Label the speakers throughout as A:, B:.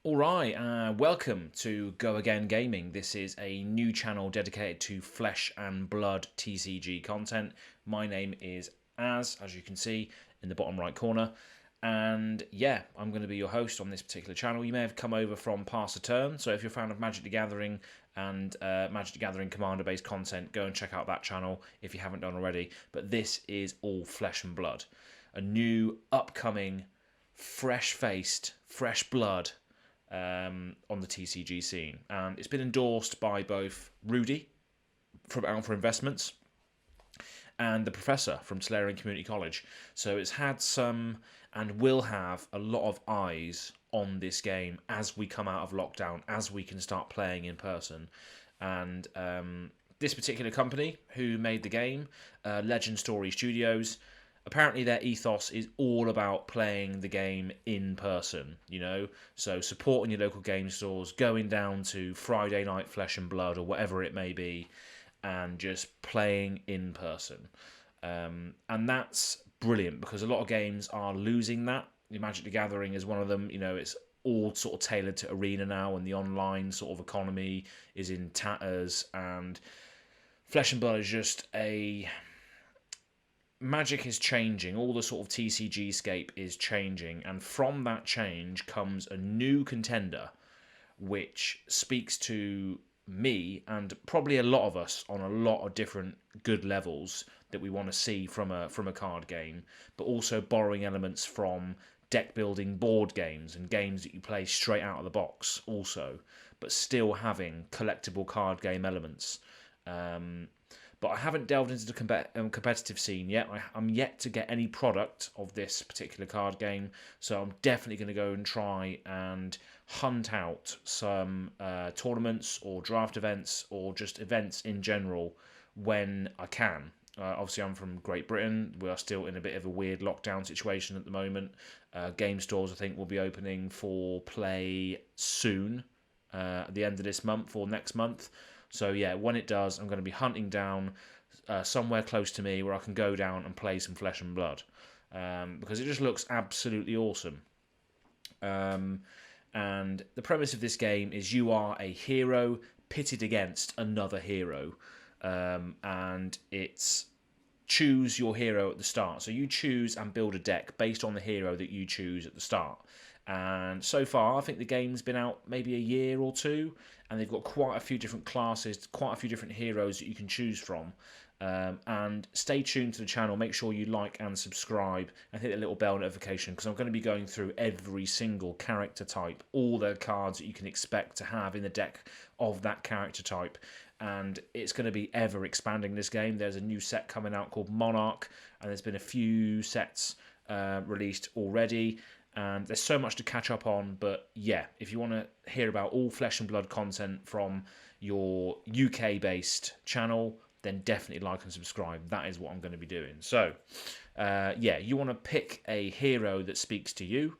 A: Alright, welcome to Go Again Gaming. This is a new channel dedicated to Flesh and Blood TCG content. My name is as you can see in the bottom right corner. And yeah, I'm going to be your host on this particular channel. You may have come over from Pass a Turn, so if you're a fan of Magic the Gathering and Magic the Gathering Commander-based content, go and check out that channel if you haven't done already. But this is all Flesh and Blood. A new, upcoming, fresh-faced, fresh blood on the TCG scene. And it's been endorsed by both Rudy from Alpha Investments and the Professor from Solarian Community College. So it's had some and will have a lot of eyes on this game as we come out of lockdown, as we can start playing in person. And this particular company who made the game, Legend Story Studios, apparently their ethos is all about playing the game in person, you know, so supporting your local game stores, going down to Friday night Flesh and Blood or whatever it may be, and just playing in person. And that's brilliant because a lot of games are losing that. Magic the Gathering is one of them. You know, it's all sort of tailored to Arena now, and the online sort of economy is in tatters, and Flesh and Blood is just a... Magic is changing, all the sort of TCG scape is changing, and from that change comes a new contender which speaks to me and probably a lot of us on a lot of different good levels that we want to see from a card game, but also borrowing elements from deck building board games and games that you play straight out of the box also, but still having collectible card game elements. But I haven't delved into the competitive scene yet. I'm yet to get any product of this particular card game, so I'm definitely going to go and try and hunt out some tournaments or draft events or just events in general when I can. Obviously, I'm from Great Britain. We are still in a bit of a weird lockdown situation at the moment. Game stores, I think, will be opening for play soon, at the end of this month or next month. So yeah, when it does, I'm going to be hunting down somewhere close to me where I can go down and play some Flesh and Blood, because it just looks absolutely awesome. And the premise of this game is you are a hero pitted against another hero, and it's choose your hero at the start. So you choose and build a deck based on the hero that you choose at the start. And so far, I think the game's been out maybe a year or two, and they've got quite a few different classes, quite a few different heroes that you can choose from. And stay tuned to the channel, make sure you like and subscribe, and hit the little bell notification, because I'm going to be going through every single character type, all the cards that you can expect to have in the deck of that character type. And it's going to be ever expanding this game. There's a new set coming out called Monarch, and there's been a few sets released already. And there's so much to catch up on, but yeah, if you want to hear about all Flesh and Blood content from your UK-based channel, then definitely like and subscribe. That is what I'm going to be doing. So, yeah, you want to pick a hero that speaks to you.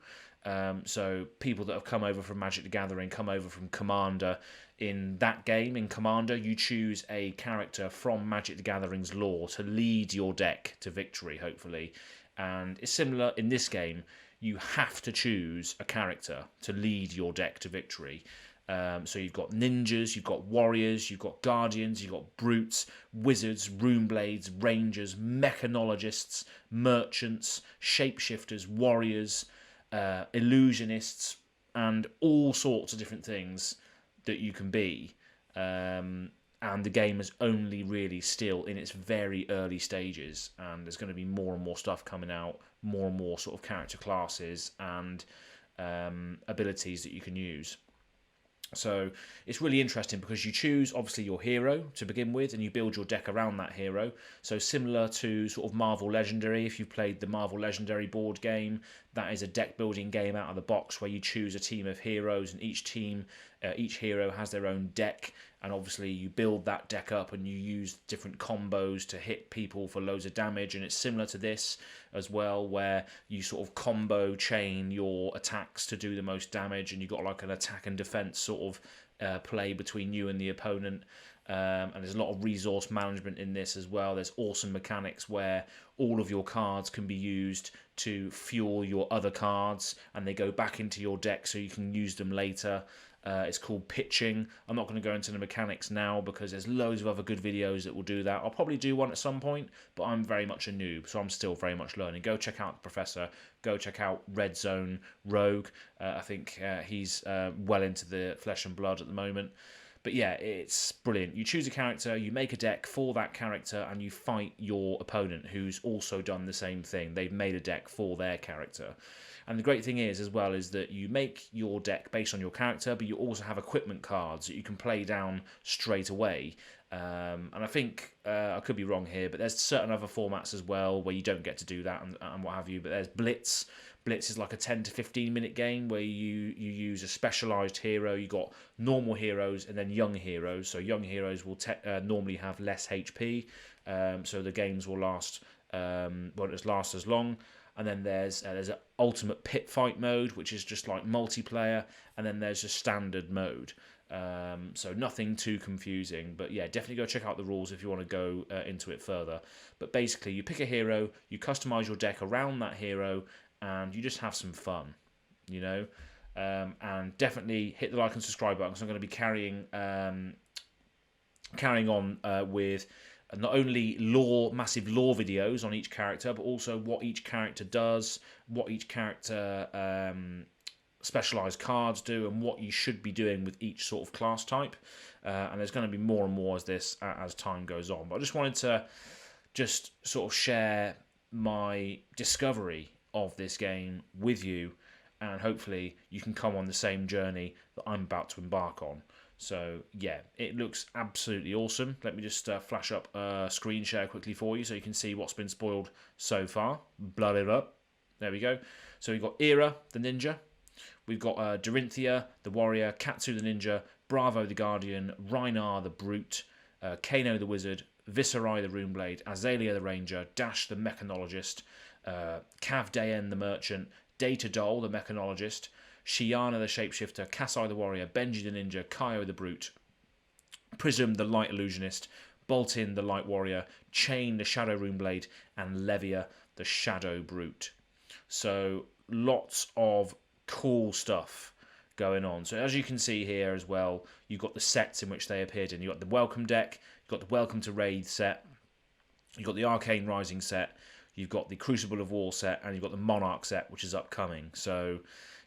A: So people that have come over from Magic the Gathering, come over from Commander. In that game, in Commander, you choose a character from Magic the Gathering's lore to lead your deck to victory, hopefully. And it's similar in this game. You have to choose a character to lead your deck to victory. So you've got ninjas, you've got warriors, you've got guardians, you've got brutes, wizards, runeblades, rangers, mechanologists, merchants, shapeshifters, warriors, illusionists, and all sorts of different things that you can be. And the game is only really still in its very early stages, and there's going to be more and more stuff coming out, more and more sort of character classes and abilities that you can use. So it's really interesting because you choose obviously your hero to begin with, and you build your deck around that hero. So similar to sort of Marvel Legendary, if you've played the Marvel Legendary board game, that is a deck building game out of the box where you choose a team of heroes, and each team, each hero has their own deck, and obviously you build that deck up and you use different combos to hit people for loads of damage. And it's similar to this as well, where you sort of combo chain your attacks to do the most damage, and you've got like an attack and defense sort of play between you and the opponent. And there's a lot of resource management in this as well. There's awesome mechanics where all of your cards can be used to fuel your other cards, and they go back into your deck so you can use them later. It's called pitching. I'm not going to go into the mechanics now because there's loads of other good videos that will do that. I'll probably do one at some point, but I'm very much a noob, so I'm still very much learning. Go check out the Professor. Go check out Red Zone Rogue. I think he's well into the Flesh and Blood at the moment. But yeah, it's brilliant. You choose a character, you make a deck for that character, and you fight your opponent who's also done the same thing. They've made a deck for their character. And the great thing is, as well, is that you make your deck based on your character, but you also have equipment cards that you can play down straight away. And I think, I could be wrong here, but there's certain other formats as well where you don't get to do that and what have you. But there's Blitz. Blitz is like a 10 to 15 minute game where you use a specialised hero. You got normal heroes and then young heroes. So young heroes will normally have less HP, so the games will last won't just last as long. And then there's an ultimate pit fight mode, which is just like multiplayer, and then there's a standard mode. So nothing too confusing, but yeah, definitely go check out the rules if you want to go into it further. But basically, you pick a hero, you customize your deck around that hero, and you just have some fun, you know. And definitely hit the like and subscribe button, because I'm going to be carrying on with not only massive lore videos on each character, but also what each character does, what each character specialized cards do, and what you should be doing with each sort of class type. And there's going to be more and more as time goes on. But I just wanted to sort of share my discovery of this game with you, and hopefully you can come on the same journey that I'm about to embark on. So yeah, it looks absolutely awesome. Let me just flash up a screen share quickly for you so you can see what's been spoiled so far. Blood it up. There we go. So we've got Era, the ninja. We've got Dorinthia, the warrior. Katsu, the ninja. Bravo, the guardian. Rhinar, the brute. Kano, the wizard. Viserai, the runeblade. Azalea, the ranger. Dash, the mechanologist. Cav Daen, the merchant. Data Doll, the mechanologist. Shiana, the shapeshifter. Kasai, the warrior. Benji, the ninja. Kaio, the brute. Prism, the light illusionist. Boltin, the light warrior. Chain, the shadow runeblade. And Levia, the shadow brute. So lots of cool stuff going on. So as you can see here as well, you've got the sets in which they appeared in. You've got the Welcome deck. You've got the Welcome to Raid set. You've got the Arcane Rising set. You've got the Crucible of War set, and you've got the Monarch set, which is upcoming. So,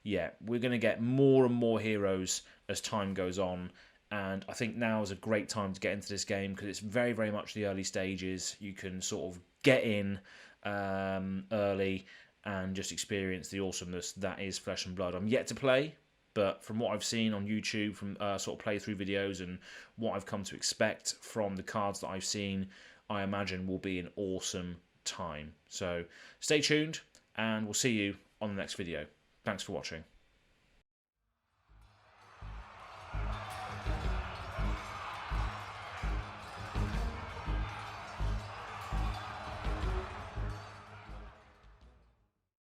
A: yeah, we're going to get more and more heroes as time goes on, and I think now is a great time to get into this game because it's very, very much the early stages. You can sort of get in early and just experience the awesomeness that is Flesh and Blood. I'm yet to play, but from what I've seen on YouTube, from sort of playthrough videos and what I've come to expect from the cards that I've seen, I imagine will be an awesome time. So stay tuned, and we'll see you on the next video. Thanks for watching.